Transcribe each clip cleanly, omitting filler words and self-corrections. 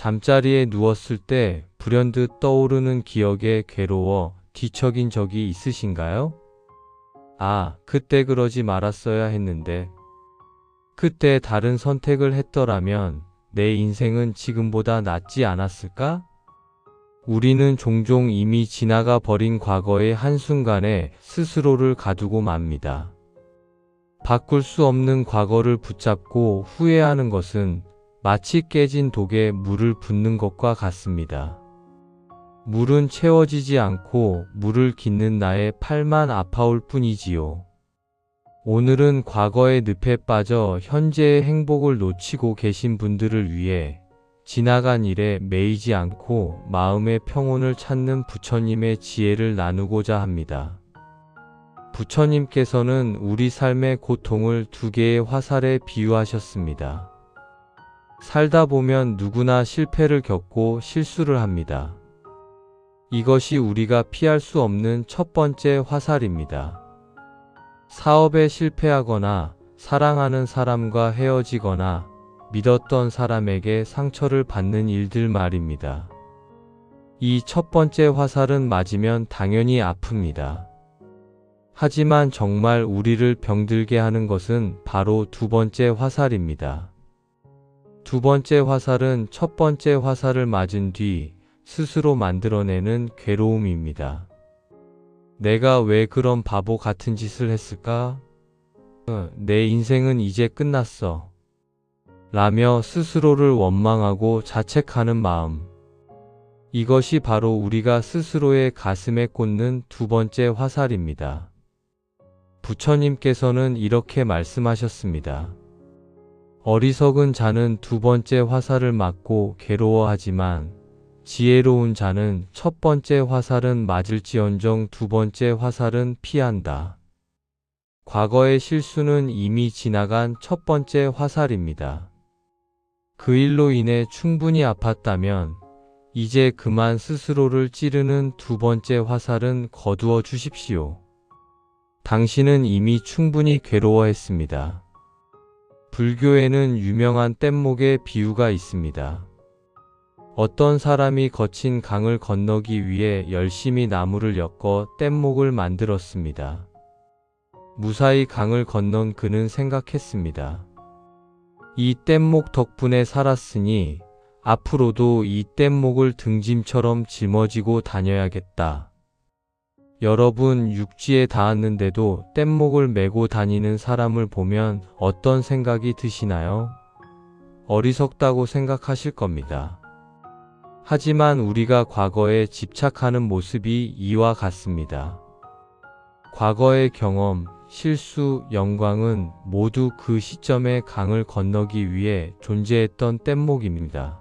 잠자리에 누웠을 때 불현듯 떠오르는 기억에 괴로워 뒤척인 적이 있으신가요? 아, 그때 그러지 말았어야 했는데. 그때 다른 선택을 했더라면 내 인생은 지금보다 낫지 않았을까? 우리는 종종 이미 지나가 버린 과거의 한순간에 스스로를 가두고 맙니다. 바꿀 수 없는 과거를 붙잡고 후회하는 것은 마치 깨진 독에 물을 붓는 것과 같습니다. 물은 채워지지 않고 물을 깃는 나의 팔만 아파올 뿐이지요. 오늘은 과거의 늪에 빠져 현재의 행복을 놓치고 계신 분들을 위해 지나간 일에 매이지 않고 마음의 평온을 찾는 부처님의 지혜를 나누고자 합니다. 부처님께서는 우리 삶의 고통을 두 개의 화살에 비유하셨습니다. 살다 보면 누구나 실패를 겪고 실수를 합니다. 이것이 우리가 피할 수 없는 첫 번째 화살입니다. 사업에 실패하거나 사랑하는 사람과 헤어지거나 믿었던 사람에게 상처를 받는 일들 말입니다. 이 첫 번째 화살은 맞으면 당연히 아픕니다. 하지만 정말 우리를 병들게 하는 것은 바로 두 번째 화살입니다. 두 번째 화살은 첫 번째 화살을 맞은 뒤 스스로 만들어내는 괴로움입니다. 내가 왜 그런 바보 같은 짓을 했을까? 내 인생은 이제 끝났어. 라며 스스로를 원망하고 자책하는 마음. 이것이 바로 우리가 스스로의 가슴에 꽂는 두 번째 화살입니다. 부처님께서는 이렇게 말씀하셨습니다. 어리석은 자는 두 번째 화살을 맞고 괴로워하지만 지혜로운 자는 첫 번째 화살은 맞을지언정 두 번째 화살은 피한다. 과거의 실수는 이미 지나간 첫 번째 화살입니다. 그 일로 인해 충분히 아팠다면 이제 그만 스스로를 찌르는 두 번째 화살은 거두어 주십시오. 당신은 이미 충분히 괴로워했습니다. 불교에는 유명한 뗏목의 비유가 있습니다. 어떤 사람이 거친 강을 건너기 위해 열심히 나무를 엮어 뗏목을 만들었습니다. 무사히 강을 건넌 그는 생각했습니다. 이 뗏목 덕분에 살았으니 앞으로도 이 뗏목을 등짐처럼 짊어지고 다녀야겠다. 여러분, 육지에 닿았는데도 뗏목을 메고 다니는 사람을 보면 어떤 생각이 드시나요? 어리석다고 생각하실 겁니다. 하지만 우리가 과거에 집착하는 모습이 이와 같습니다. 과거의 경험, 실수, 영광은 모두 그 시점에 강을 건너기 위해 존재했던 뗏목입니다.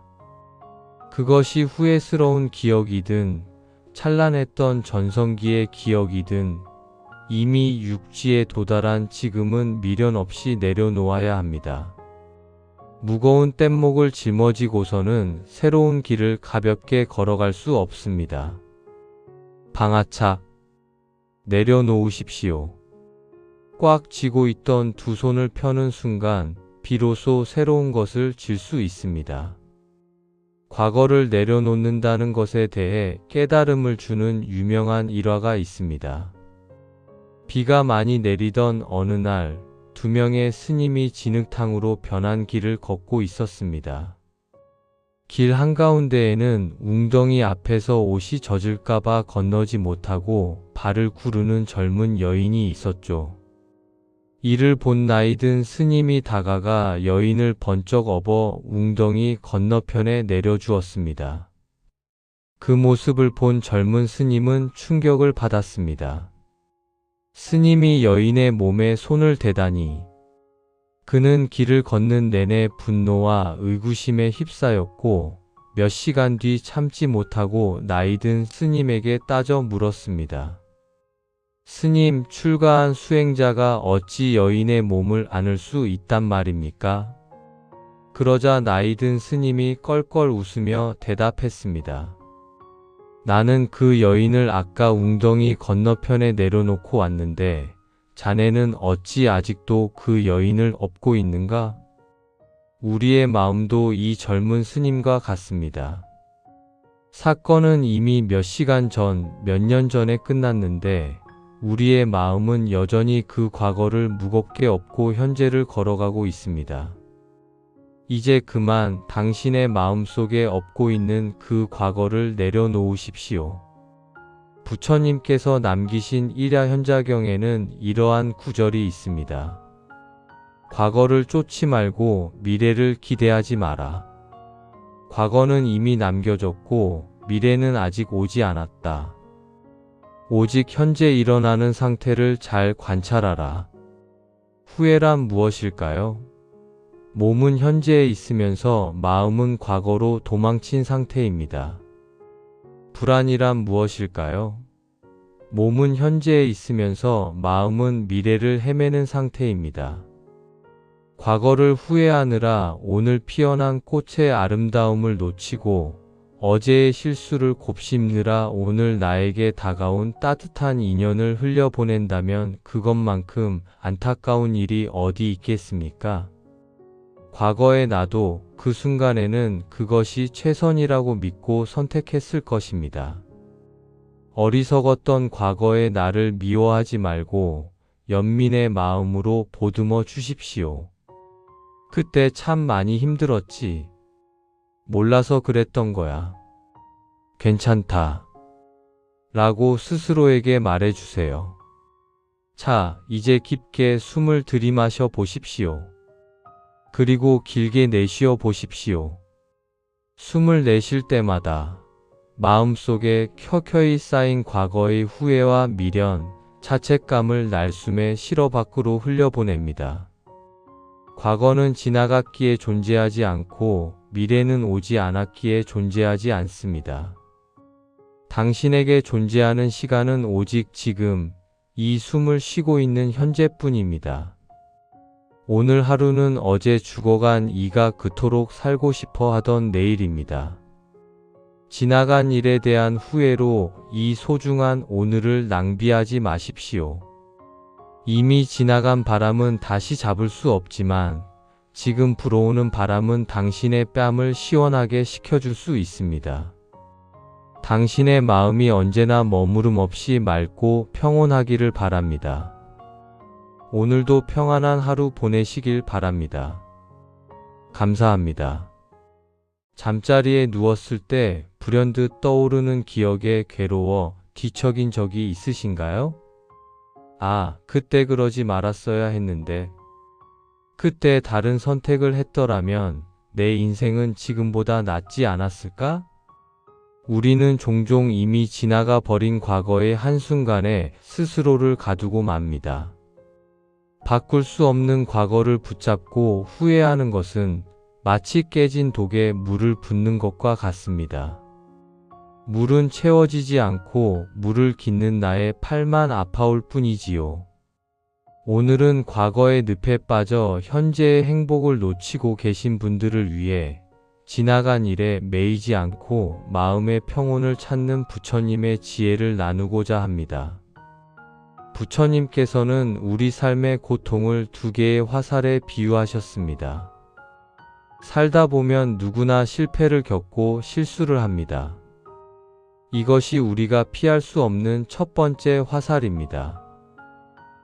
그것이 후회스러운 기억이든 찬란했던 전성기의 기억이든 이미 육지에 도달한 지금은 미련 없이 내려놓아야 합니다. 무거운 뗏목을 짊어지고서는 새로운 길을 가볍게 걸어갈 수 없습니다. 방아차 내려놓으십시오. 꽉 쥐고 있던 두 손을 펴는 순간 비로소 새로운 것을 쥘 수 있습니다. 과거를 내려놓는다는 것에 대해 깨달음을 주는 유명한 일화가 있습니다. 비가 많이 내리던 어느 날 두 명의 스님이 진흙탕으로 변한 길을 걷고 있었습니다. 길 한가운데에는 웅덩이 앞에서 옷이 젖을까봐 건너지 못하고 발을 구르는 젊은 여인이 있었죠. 이를 본 나이든 스님이 다가가 여인을 번쩍 업어 웅덩이 건너편에 내려주었습니다. 그 모습을 본 젊은 스님은 충격을 받았습니다. 스님이 여인의 몸에 손을 대다니. 그는 길을 걷는 내내 분노와 의구심에 휩싸였고 몇 시간 뒤 참지 못하고 나이든 스님에게 따져 물었습니다. 스님, 출가한 수행자가 어찌 여인의 몸을 안을 수 있단 말입니까? 그러자 나이든 스님이 껄껄 웃으며 대답했습니다. 나는 그 여인을 아까 웅덩이 건너편에 내려놓고 왔는데 자네는 어찌 아직도 그 여인을 업고 있는가? 우리의 마음도 이 젊은 스님과 같습니다. 사건은 이미 몇 시간 전, 몇 년 전에 끝났는데 우리의 마음은 여전히 그 과거를 무겁게 업고 현재를 걸어가고 있습니다. 이제 그만 당신의 마음속에 업고 있는 그 과거를 내려놓으십시오. 부처님께서 남기신 일야현자경에는 이러한 구절이 있습니다. 과거를 쫓지 말고 미래를 기대하지 마라. 과거는 이미 남겨졌고 미래는 아직 오지 않았다. 오직 현재 일어나는 상태를 잘 관찰하라. 후회란 무엇일까요? 몸은 현재에 있으면서 마음은 과거로 도망친 상태입니다. 불안이란 무엇일까요? 몸은 현재에 있으면서 마음은 미래를 헤매는 상태입니다. 과거를 후회하느라 오늘 피어난 꽃의 아름다움을 놓치고 어제의 실수를 곱씹느라 오늘 나에게 다가온 따뜻한 인연을 흘려보낸다면 그것만큼 안타까운 일이 어디 있겠습니까? 과거의 나도 그 순간에는 그것이 최선이라고 믿고 선택했을 것입니다. 어리석었던 과거의 나를 미워하지 말고 연민의 마음으로 보듬어 주십시오. 그때 참 많이 힘들었지. 몰라서 그랬던 거야. 괜찮다. 라고 스스로에게 말해주세요. 자, 이제 깊게 숨을 들이마셔 보십시오. 그리고 길게 내쉬어 보십시오. 숨을 내쉴 때마다 마음속에 켜켜이 쌓인 과거의 후회와 미련, 자책감을 날숨에 실어 밖으로 흘려보냅니다. 과거는 지나갔기에 존재하지 않고 미래는 오지 않았기에 존재하지 않습니다. 당신에게 존재하는 시간은 오직 지금 이 숨을 쉬고 있는 현재뿐입니다. 오늘 하루는 어제 죽어간 이가 그토록 살고 싶어 하던 내일입니다. 지나간 일에 대한 후회로 이 소중한 오늘을 낭비하지 마십시오. 이미 지나간 바람은 다시 잡을 수 없지만 지금 불어오는 바람은 당신의 뺨을 시원하게 식혀줄 수 있습니다. 당신의 마음이 언제나 머무름 없이 맑고 평온하기를 바랍니다. 오늘도 평안한 하루 보내시길 바랍니다. 감사합니다. 잠자리에 누웠을 때 불현듯 떠오르는 기억에 괴로워 뒤척인 적이 있으신가요? 아, 그때 그러지 말았어야 했는데, 그때 다른 선택을 했더라면 내 인생은 지금보다 낫지 않았을까? 우리는 종종 이미 지나가 버린 과거의 한순간에 스스로를 가두고 맙니다. 바꿀 수 없는 과거를 붙잡고 후회하는 것은 마치 깨진 독에 물을 붓는 것과 같습니다. 물은 채워지지 않고 물을 깃는 나의 팔만 아파올 뿐이지요. 오늘은 과거의 늪에 빠져 현재의 행복을 놓치고 계신 분들을 위해 지나간 일에 매이지 않고 마음의 평온을 찾는 부처님의 지혜를 나누고자 합니다. 부처님께서는 우리 삶의 고통을 두 개의 화살에 비유하셨습니다. 살다 보면 누구나 실패를 겪고 실수를 합니다. 이것이 우리가 피할 수 없는 첫 번째 화살입니다.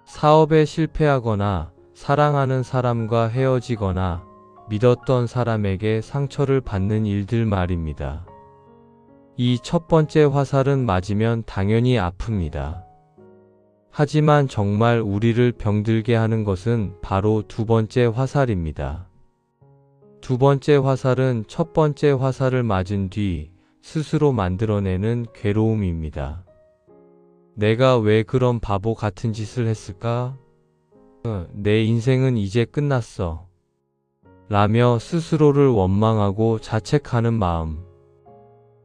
사업에 실패하거나 사랑하는 사람과 헤어지거나 믿었던 사람에게 상처를 받는 일들 말입니다. 이 첫 번째 화살은 맞으면 당연히 아픕니다. 하지만 정말 우리를 병들게 하는 것은 바로 두 번째 화살입니다. 두 번째 화살은 첫 번째 화살을 맞은 뒤 스스로 만들어내는 괴로움입니다. 내가 왜 그런 바보 같은 짓을 했을까? 내 인생은 이제 끝났어. 라며 스스로를 원망하고 자책하는 마음.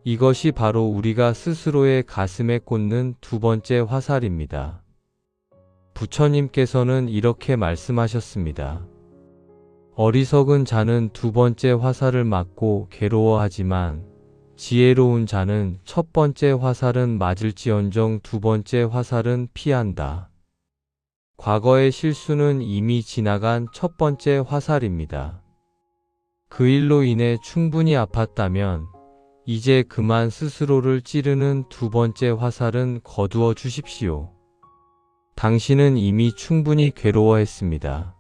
이것이 바로 우리가 스스로의 가슴에 꽂는 두 번째 화살입니다. 부처님께서는 이렇게 말씀하셨습니다. 어리석은 자는 두 번째 화살을 맞고 괴로워하지만 지혜로운 자는 첫 번째 화살은 맞을지언정 두 번째 화살은 피한다. 과거의 실수는 이미 지나간 첫 번째 화살입니다. 그 일로 인해 충분히 아팠다면 이제 그만 스스로를 찌르는 두 번째 화살은 거두어 주십시오. 당신은 이미 충분히 괴로워했습니다.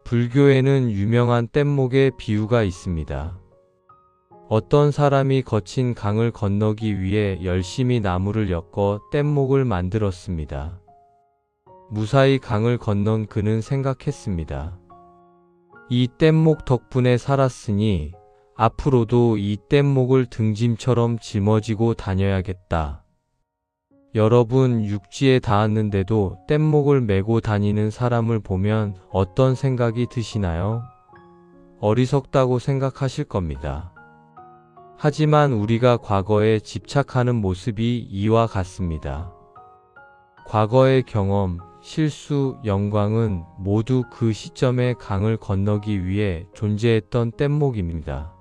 불교에는 유명한 뗏목의 비유가 있습니다. 어떤 사람이 거친 강을 건너기 위해 열심히 나무를 엮어 뗏목을 만들었습니다. 무사히 강을 건넌 그는 생각했습니다. 이 뗏목 덕분에 살았으니 앞으로도 이 뗏목을 등짐처럼 짊어지고 다녀야겠다. 여러분, 육지에 닿았는데도 뗏목을 메고 다니는 사람을 보면 어떤 생각이 드시나요? 어리석다고 생각하실 겁니다. 하지만 우리가 과거에 집착하는 모습이 이와 같습니다. 과거의 경험, 실수, 영광은 모두 그 시점에 강을 건너기 위해 존재했던 뗏목입니다.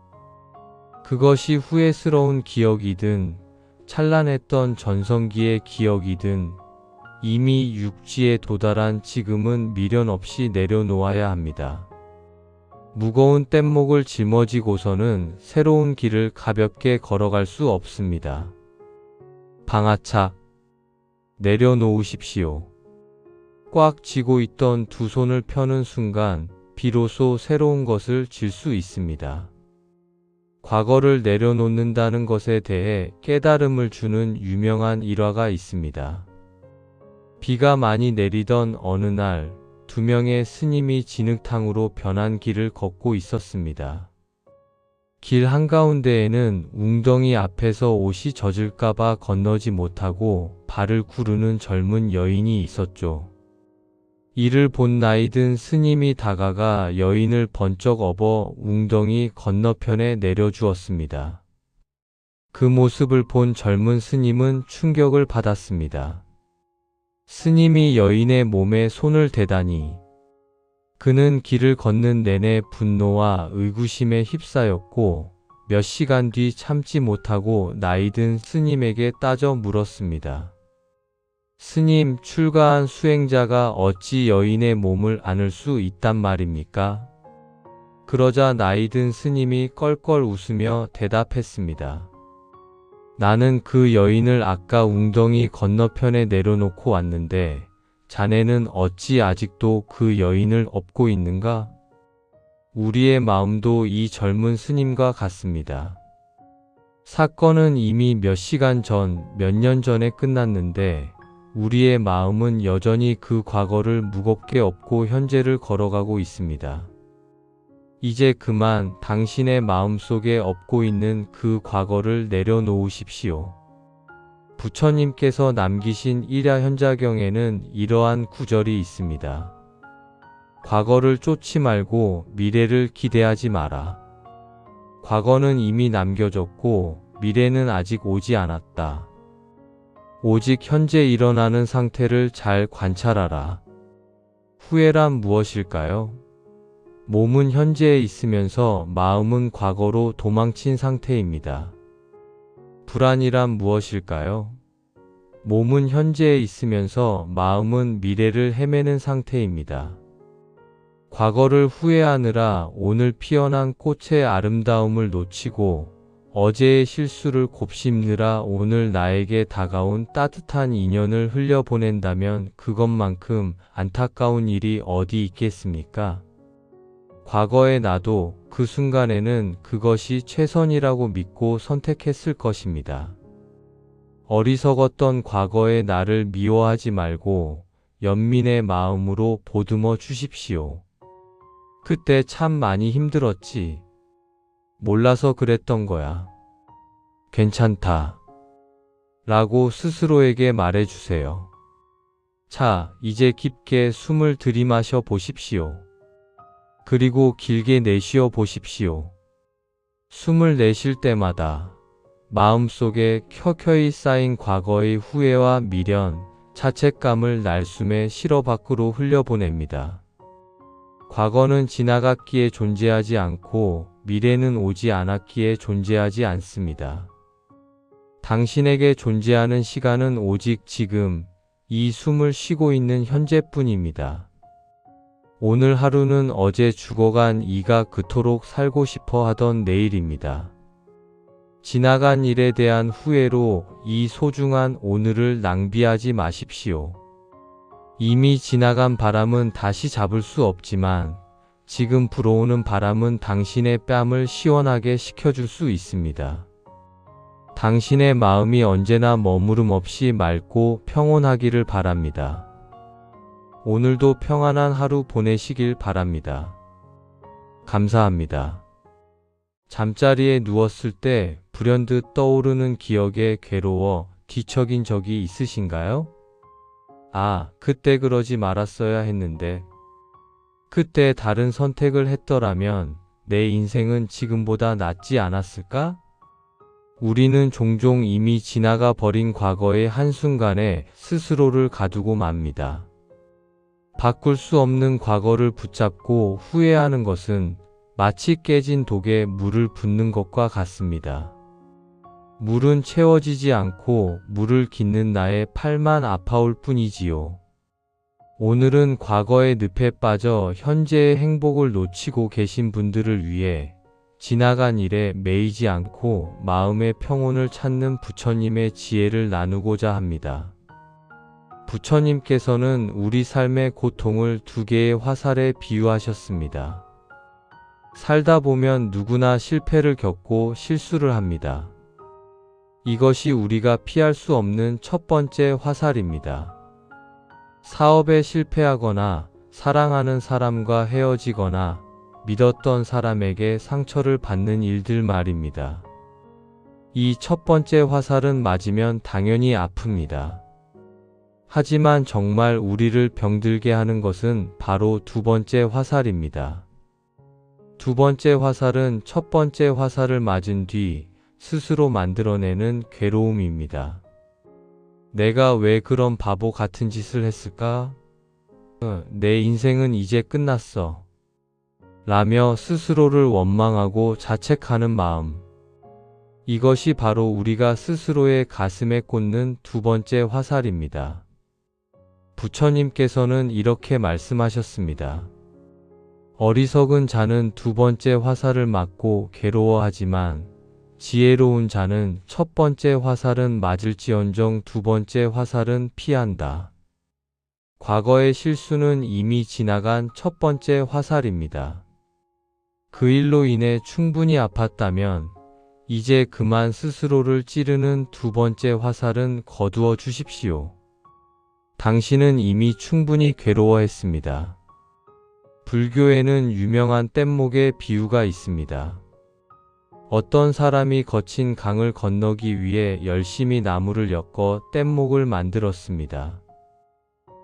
그것이 후회스러운 기억이든 찬란했던 전성기의 기억이든 이미 육지에 도달한 지금은 미련 없이 내려놓아야 합니다. 무거운 뗏목을 짊어지고서는 새로운 길을 가볍게 걸어갈 수 없습니다. 방아차 내려놓으십시오. 꽉 쥐고 있던 두 손을 펴는 순간 비로소 새로운 것을 쥘 수 있습니다. 과거를 내려놓는다는 것에 대해 깨달음을 주는 유명한 일화가 있습니다. 비가 많이 내리던 어느 날, 두 명의 스님이 진흙탕으로 변한 길을 걷고 있었습니다. 길 한가운데에는 웅덩이 앞에서 옷이 젖을까봐 건너지 못하고 발을 구르는 젊은 여인이 있었죠. 이를 본 나이든 스님이 다가가 여인을 번쩍 업어 웅덩이 건너편에 내려주었습니다. 그 모습을 본 젊은 스님은 충격을 받았습니다. 스님이 여인의 몸에 손을 대다니. 그는 길을 걷는 내내 분노와 의구심에 휩싸였고 몇 시간 뒤 참지 못하고 나이든 스님에게 따져 물었습니다. 스님, 출가한 수행자가 어찌 여인의 몸을 안을 수 있단 말입니까? 그러자 나이든 스님이 껄껄 웃으며 대답했습니다. 나는 그 여인을 아까 웅덩이 건너편에 내려놓고 왔는데 자네는 어찌 아직도 그 여인을 업고 있는가? 우리의 마음도 이 젊은 스님과 같습니다. 사건은 이미 몇 시간 전, 몇 년 전에 끝났는데 우리의 마음은 여전히 그 과거를 무겁게 업고 현재를 걸어가고 있습니다. 이제 그만 당신의 마음속에 업고 있는 그 과거를 내려놓으십시오. 부처님께서 남기신 일야현자경에는 이러한 구절이 있습니다. 과거를 쫓지 말고 미래를 기대하지 마라. 과거는 이미 남겨졌고 미래는 아직 오지 않았다. 오직 현재 일어나는 상태를 잘 관찰하라. 후회란 무엇일까요? 몸은 현재에 있으면서 마음은 과거로 도망친 상태입니다. 불안이란 무엇일까요? 몸은 현재에 있으면서 마음은 미래를 헤매는 상태입니다. 과거를 후회하느라 오늘 피어난 꽃의 아름다움을 놓치고 어제의 실수를 곱씹느라 오늘 나에게 다가온 따뜻한 인연을 흘려보낸다면 그것만큼 안타까운 일이 어디 있겠습니까? 과거의 나도 그 순간에는 그것이 최선이라고 믿고 선택했을 것입니다. 어리석었던 과거의 나를 미워하지 말고 연민의 마음으로 보듬어 주십시오. 그때 참 많이 힘들었지. 몰라서 그랬던 거야. 괜찮다. 라고 스스로에게 말해주세요. 자, 이제 깊게 숨을 들이마셔 보십시오. 그리고 길게 내쉬어 보십시오. 숨을 내쉴 때마다 마음속에 켜켜이 쌓인 과거의 후회와 미련, 자책감을 날숨에 실어 밖으로 흘려보냅니다. 과거는 지나갔기에 존재하지 않고 미래는 오지 않았기에 존재하지 않습니다. 당신에게 존재하는 시간은 오직 지금, 이 숨을 쉬고 있는 현재뿐입니다. 오늘 하루는 어제 죽어간 이가 그토록 살고 싶어 하던 내일입니다. 지나간 일에 대한 후회로 이 소중한 오늘을 낭비하지 마십시오. 이미 지나간 바람은 다시 잡을 수 없지만 지금 불어오는 바람은 당신의 뺨을 시원하게 식혀줄 수 있습니다. 당신의 마음이 언제나 머무름 없이 맑고 평온하기를 바랍니다. 오늘도 평안한 하루 보내시길 바랍니다. 감사합니다. 잠자리에 누웠을 때 불현듯 떠오르는 기억에 괴로워 뒤척인 적이 있으신가요? 아, 그때 그러지 말았어야 했는데, 그때 다른 선택을 했더라면 내 인생은 지금보다 낫지 않았을까? 우리는 종종 이미 지나가 버린 과거의 한순간에 스스로를 가두고 맙니다. 바꿀 수 없는 과거를 붙잡고 후회하는 것은 마치 깨진 독에 물을 붓는 것과 같습니다. 물은 채워지지 않고 물을 깃는 나의 팔만 아파올 뿐이지요. 오늘은 과거의 늪에 빠져 현재의 행복을 놓치고 계신 분들을 위해 지나간 일에 매이지 않고 마음의 평온을 찾는 부처님의 지혜를 나누고자 합니다. 부처님께서는 우리 삶의 고통을 두 개의 화살에 비유하셨습니다. 살다 보면 누구나 실패를 겪고 실수를 합니다. 이것이 우리가 피할 수 없는 첫 번째 화살입니다. 사업에 실패하거나 사랑하는 사람과 헤어지거나 믿었던 사람에게 상처를 받는 일들 말입니다. 이 첫 번째 화살은 맞으면 당연히 아픕니다. 하지만 정말 우리를 병들게 하는 것은 바로 두 번째 화살입니다. 두 번째 화살은 첫 번째 화살을 맞은 뒤 스스로 만들어내는 괴로움입니다. 내가 왜 그런 바보 같은 짓을 했을까? 내 인생은 이제 끝났어. 라며 스스로를 원망하고 자책하는 마음. 이것이 바로 우리가 스스로의 가슴에 꽂는 두 번째 화살입니다. 부처님께서는 이렇게 말씀하셨습니다. 어리석은 자는 두 번째 화살을 맞고 괴로워하지만 지혜로운 자는 첫 번째 화살은 맞을지언정 두 번째 화살은 피한다. 과거의 실수는 이미 지나간 첫 번째 화살입니다. 그 일로 인해 충분히 아팠다면 이제 그만 스스로를 찌르는 두 번째 화살은 거두어 주십시오. 당신은 이미 충분히 괴로워했습니다. 불교에는 유명한 뗏목의 비유가 있습니다. 어떤 사람이 거친 강을 건너기 위해 열심히 나무를 엮어 뗏목을 만들었습니다.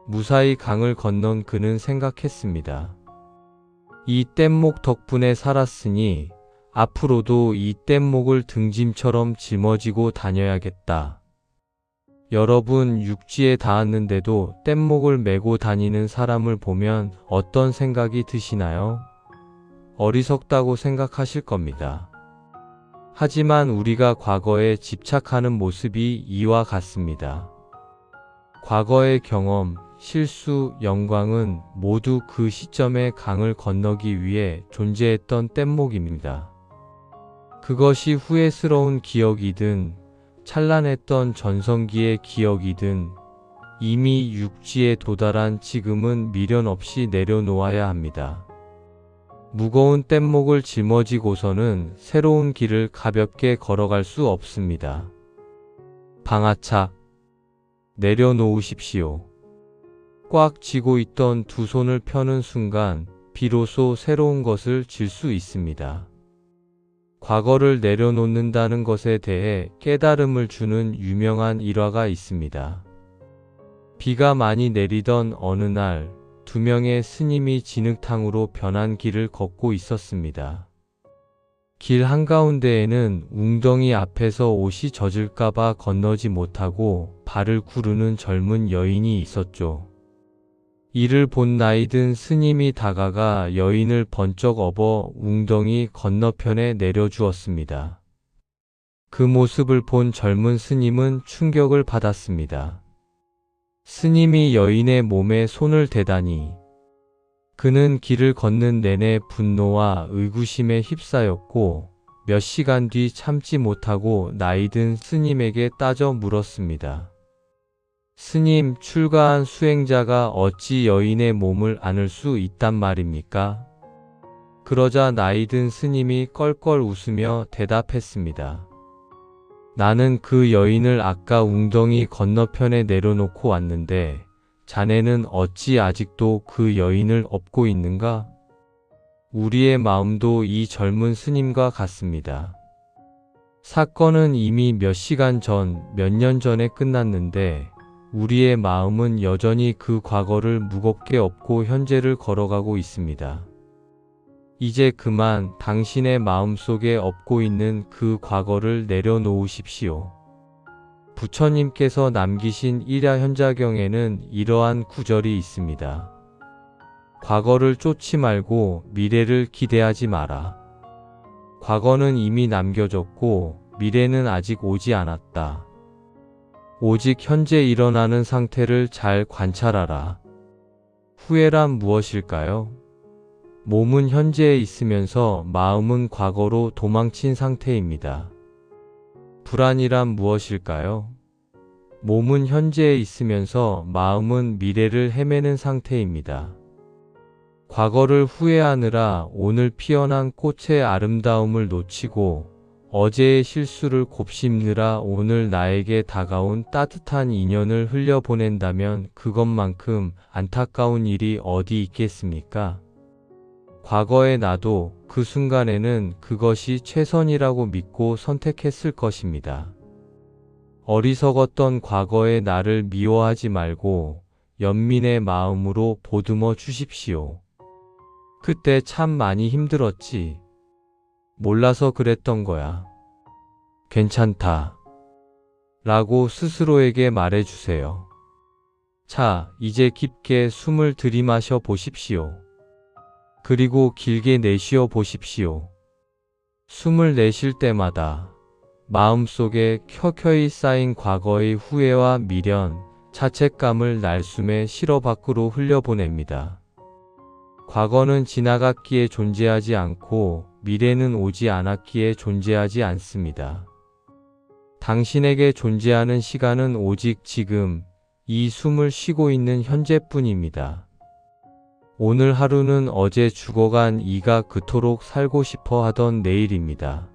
무사히 강을 건넌 그는 생각했습니다. 이 뗏목 덕분에 살았으니 앞으로도 이 뗏목을 등짐처럼 짊어지고 다녀야겠다. 여러분, 육지에 닿았는데도 뗏목을 메고 다니는 사람을 보면 어떤 생각이 드시나요? 어리석다고 생각하실 겁니다. 하지만 우리가 과거에 집착하는 모습이 이와 같습니다. 과거의 경험, 실수, 영광은 모두 그 시점에 강을 건너기 위해 존재했던 뗏목입니다. 그것이 후회스러운 기억이든 찬란했던 전성기의 기억이든 이미 육지에 도달한 지금은 미련 없이 내려놓아야 합니다. 무거운 뗏목을 짊어지고서는 새로운 길을 가볍게 걸어갈 수 없습니다. 방아차 내려놓으십시오. 꽉 쥐고 있던 두 손을 펴는 순간 비로소 새로운 것을 쥘 수 있습니다. 과거를 내려놓는다는 것에 대해 깨달음을 주는 유명한 일화가 있습니다. 비가 많이 내리던 어느 날, 두 명의 스님이 진흙탕으로 변한 길을 걷고 있었습니다. 길 한가운데에는 웅덩이 앞에서 옷이 젖을까봐 건너지 못하고 발을 구르는 젊은 여인이 있었죠. 이를 본 나이든 스님이 다가가 여인을 번쩍 업어 웅덩이 건너편에 내려주었습니다. 그 모습을 본 젊은 스님은 충격을 받았습니다. 스님이 여인의 몸에 손을 대다니 그는 길을 걷는 내내 분노와 의구심에 휩싸였고 몇 시간 뒤 참지 못하고 나이든 스님에게 따져 물었습니다. 스님, 출가한 수행자가 어찌 여인의 몸을 안을 수 있단 말입니까? 그러자 나이든 스님이 껄껄 웃으며 대답했습니다. 나는 그 여인을 아까 웅덩이 건너편에 내려놓고 왔는데 자네는 어찌 아직도 그 여인을 업고 있는가? 우리의 마음도 이 젊은 스님과 같습니다. 사건은 이미 몇 시간 전, 몇 년 전에 끝났는데 우리의 마음은 여전히 그 과거를 무겁게 업고 현재를 걸어가고 있습니다. 이제 그만 당신의 마음속에 업고 있는 그 과거를 내려놓으십시오. 부처님께서 남기신 일야현자경에는 이러한 구절이 있습니다. 과거를 쫓지 말고 미래를 기대하지 마라. 과거는 이미 남겨졌고 미래는 아직 오지 않았다. 오직 현재 일어나는 상태를 잘 관찰하라. 후회란 무엇일까요? 몸은 현재에 있으면서 마음은 과거로 도망친 상태입니다. 불안이란 무엇일까요? 몸은 현재에 있으면서 마음은 미래를 헤매는 상태입니다. 과거를 후회하느라 오늘 피어난 꽃의 아름다움을 놓치고 어제의 실수를 곱씹느라 오늘 나에게 다가온 따뜻한 인연을 흘려보낸다면 그것만큼 안타까운 일이 어디 있겠습니까? 과거의 나도 그 순간에는 그것이 최선이라고 믿고 선택했을 것입니다. 어리석었던 과거의 나를 미워하지 말고 연민의 마음으로 보듬어 주십시오. 그때 참 많이 힘들었지. 몰라서 그랬던 거야. 괜찮다. 라고 스스로에게 말해주세요. 자, 이제 깊게 숨을 들이마셔 보십시오. 그리고 길게 내쉬어 보십시오. 숨을 내쉴 때마다 마음속에 켜켜이 쌓인 과거의 후회와 미련, 자책감을 날숨에 실어 밖으로 흘려보냅니다. 과거는 지나갔기에 존재하지 않고 미래는 오지 않았기에 존재하지 않습니다. 당신에게 존재하는 시간은 오직 지금 이 숨을 쉬고 있는 현재뿐입니다. 오늘 하루는 어제 죽어간 이가 그토록 살고 싶어 하던 내일입니다.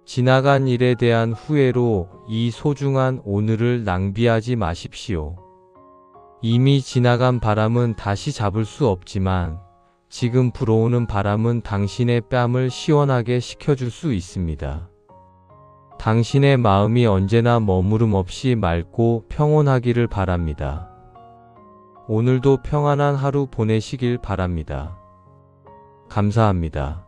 지나간 일에 대한 후회로 이 소중한 오늘을 낭비하지 마십시오. 이미 지나간 바람은 다시 잡을 수 없지만 지금 불어오는 바람은 당신의 뺨을 시원하게 식혀줄 수 있습니다. 당신의 마음이 언제나 머무름 없이 맑고 평온하기를 바랍니다. 오늘도 평안한 하루 보내시길 바랍니다. 감사합니다.